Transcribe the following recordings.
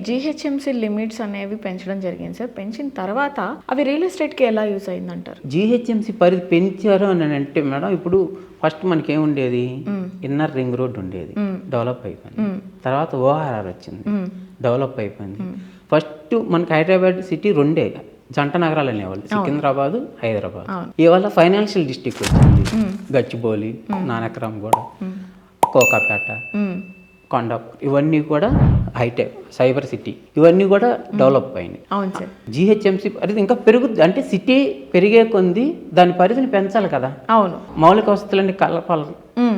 GHMC limits అనేవి పెంచడం జరిగింది సార్. పెంచిన తర్వాత అవి రియల్ ఎస్టేట్కి ఎలా యూస్ అయిందంటారు? జీహెచ్ఎంసీ పరిధి పెంచారు అని అంటే మేడం, ఇప్పుడు ఫస్ట్ మనకి ఏముండేది, ఇన్నర్ రింగ్ రోడ్ ఉండేది, డెవలప్ అయిపోయింది. తర్వాత ఓఆర్ఆర్ వచ్చింది, డెవలప్ అయిపోయింది. ఫస్ట్ మనకి హైదరాబాద్ సిటీ రెండే జంట నగరాలు అనేవాళ్ళు, సికింద్రాబాద్, హైదరాబాద్. ఇవాళ ఫైనాన్షియల్ డిస్ట్రిక్ట్ వచ్చింది, గచ్చిబౌలి, నానక్రామ్గూడ, కోకాపేట, కొండాపూర్, ఇవన్నీ కూడా హైటెక్ సైబర్ సిటీ, ఇవన్నీ కూడా డెవలప్ అయినాయి. అవును సార్. జీహెచ్ఎంసీ పరిధి ఇంకా పెరుగుద్ది, అంటే సిటీ పెరిగే కొంది దాని పరిధిని పెంచాలి కదా. అవును, మౌలిక వసతులన్నీ కలపాలి,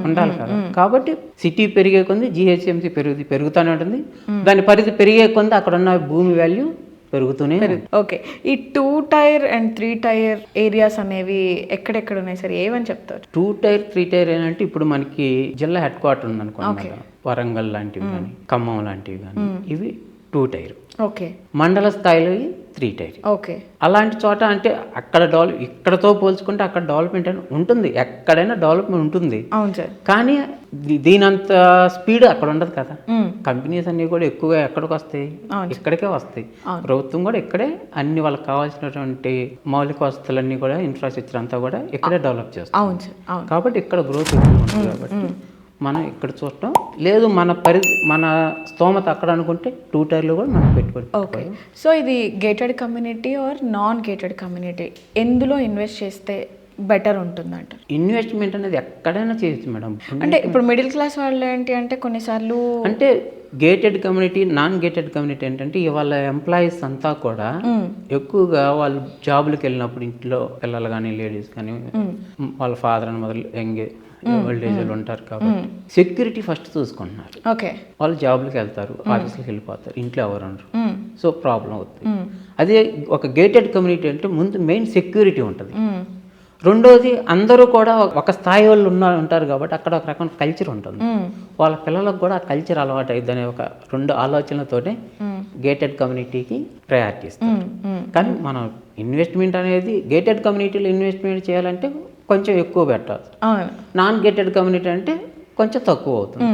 ఉండాలి కదా. కాబట్టి సిటీ పెరిగే కొంది జీహెచ్ఎంసీ పెరుగుతూనే ఉంటుంది. దాని పరిధి పెరిగే కొంది అక్కడ ఉన్న భూమి వాల్యూ పెరుగుతూనే. ఓకే, ఈ 2 టైర్ అండ్ 3 టైర్ ఏరియాస్ అనేవి ఎక్కడెక్కడ ఉన్నాయి సార్, ఏమని చెప్తారు? 2 టైర్ 3 టైర్ ఏంటంటే ఇప్పుడు మనకి జిల్లా హెడ్ క్వార్టర్ ఉంది అనుకోండి, వరంగల్ లాంటివి కానీ, ఖమ్మం లాంటివి కానీ, ఇవి 2 టైర్. ఓకే. మండల స్థాయిలో 3 టైర్. ఓకే. అలాంటి చోట అంటే అక్కడ ఇక్కడతో పోల్చుకుంటే అక్కడ డెవలప్మెంట్ అని ఉంటుంది, ఎక్కడైనా డెవలప్మెంట్ ఉంటుంది. అవును సార్. కానీ దీనంత స్పీడ్ అక్కడ ఉండదు కదా. కంపెనీస్ అన్ని కూడా ఎక్కువగా ఎక్కడికి వస్తాయి, ఇక్కడికే వస్తాయి. ప్రభుత్వం కూడా ఇక్కడే అన్ని వాళ్ళకి కావాల్సినటువంటి మౌలిక వసతులన్నీ కూడా, ఇన్ఫ్రాస్ట్రక్చర్ అంతా కూడా ఇక్కడే డెవలప్ చేస్తాం. అవును సార్. కాబట్టి ఇక్కడ గ్రోత్ ఎక్కువ ఉంటుంది. కాబట్టి మనం ఇక్కడ చూడటం లేదు, మన స్తోమత అక్కడ అనుకుంటే 2 టైర్లు కూడా మనం పెట్టుబడి. ఓకే. సో ఇది gated community or non gated community, ఎందులో ఇన్వెస్ట్ చేస్తే బెటర్ ఉంటుందంట? ఇన్వెస్ట్మెంట్ అనేది ఎక్కడైనా చేయొచ్చు మేడం. అంటే ఇప్పుడు మిడిల్ క్లాస్ వాళ్ళు ఏంటి అంటే కొన్నిసార్లు అంటే gated community, non gated community ఏంటంటే ఇవాళ ఎంప్లాయీస్ అంతా కూడా ఎక్కువగా వాళ్ళు జాబులకు వెళ్ళినప్పుడు ఇంట్లో పిల్లలు కానీ, లేడీస్ కానీ, వాళ్ళ ఫాదర్ అని మొదలు ఓల్డ్ ఏజ్ వాళ్ళు ఉంటారు కాబట్టి సెక్యూరిటీ ఫస్ట్ చూసుకుంటున్నారు. ఓకే. వాళ్ళు జాబ్లకు వెళ్తారు, ఆఫీస్కి వెళ్ళిపోతారు, ఇంట్లో ఎవరు ఉండరు, సో ప్రాబ్లం అవుతుంది. అదే ఒక గేటెడ్ కమ్యూనిటీ అంటే ముందు మెయిన్ సెక్యూరిటీ ఉంటుంది. రెండోది అందరూ కూడా ఒక స్థాయి వాళ్ళు ఉంటారు కాబట్టి అక్కడ ఒక రకమైన కల్చర్ ఉంటుంది. వాళ్ళ పిల్లలకు కూడా ఆ కల్చర్ అలవాటు అయ్యింది అనే ఒక 2 ఆలోచనలతోనే గేటెడ్ కమ్యూనిటీకి ప్రయారిటీ ఇస్తారు. కానీ మనం ఇన్వెస్ట్మెంట్ అనేది గేటెడ్ కమ్యూనిటీలో ఇన్వెస్ట్మెంట్ చేయాలంటే కొంచెం ఎక్కువ పెట్టాలి. నాన్ గేటెడ్ కమ్యూనిటీ అంటే కొంచెం తక్కువ అవుతుంది.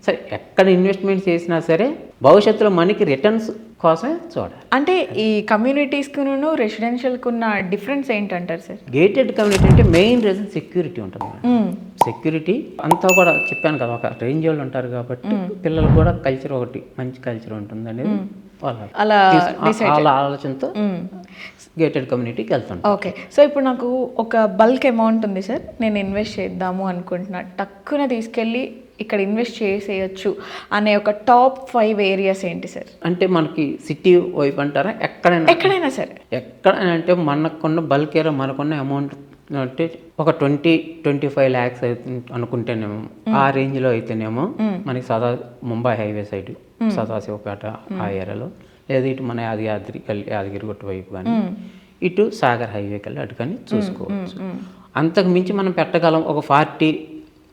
సరే, ఎక్కడ ఇన్వెస్ట్మెంట్ చేసినా సరే భవిష్యత్తులో మనకి రిటర్న్స్ కోసమే చూడాలి. అంటే ఈ కమ్యూనిటీస్కును రెసిడెన్షియల్కి ఉన్న డిఫరెన్స్ ఏంటంటారు సార్? గేటెడ్ కమ్యూనిటీ అంటే మెయిన్ రీజన్ సెక్యూరిటీ ఉంటుంది. సెక్యూరిటీ అంతా కూడా చెప్పాను కదా, ఒక రేంజ్ వాళ్ళు ఉంటారు కాబట్టి పిల్లలకు కూడా కల్చర్ ఒకటి మంచి కల్చర్ ఉంటుంది అనేది అలా ఆలోచనతో గేటెడ్ కమ్యూనిటీకి వెళ్తాను. ఓకే. సో ఇప్పుడు నాకు ఒక బల్క్ అమౌంట్ ఉంది సార్, నేను ఇన్వెస్ట్ చేద్దాము అనుకుంటున్నా, టక్కున తీసుకెళ్ళి ఇక్కడ ఇన్వెస్ట్ చేసేయచ్చు అనే ఒక టాప్ 5 ఏరియాస్ ఏంటి సార్? అంటే మనకి సిటీ వైపు అంటారా, ఎక్కడైనా సరే? ఎక్కడైనా అంటే మనకున్న బల్క్ ఏరియా, మనకున్న అమౌంట్ అంటే ఒక 20-25 lakhs అనుకుంటేనేమో, ఆ రేంజ్లో అయితేనేమో మనకి ముంబై హైవే సైడ్ సదాశివపేట ఆ ఏరియాలో, లేదా ఇటు మన యాదగిరిగుట్ట వైపు కానీ, ఇటు సాగర్ హైవేకి వెళ్ళి అటు కానీ చూసుకోవచ్చు. అంతకు మించి మనం పెట్టగలం ఒక 40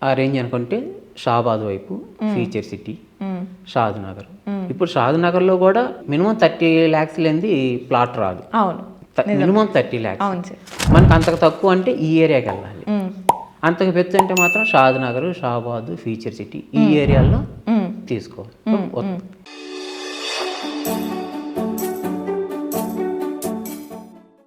ఆ రేంజ్ అనుకుంటే షాబాద్ వైపు, ఫ్యూచర్ సిటీ, షాద్నగర్. ఇప్పుడు షాద్నగర్లో కూడా మినిమం 30 lakhs లేనిది ప్లాట్ రాదు. అవును, మినిమం 30 lakhs. మనకు అంతకు తక్కువ అంటే ఈ ఏరియాకి వెళ్ళాలి. అంతకు పెద్ద అంటే మాత్రం షాద్నగర్, షాబాద్, ఫ్యూచర్ సిటీ ఈ ఏరియాలో తీసుకోవాలి.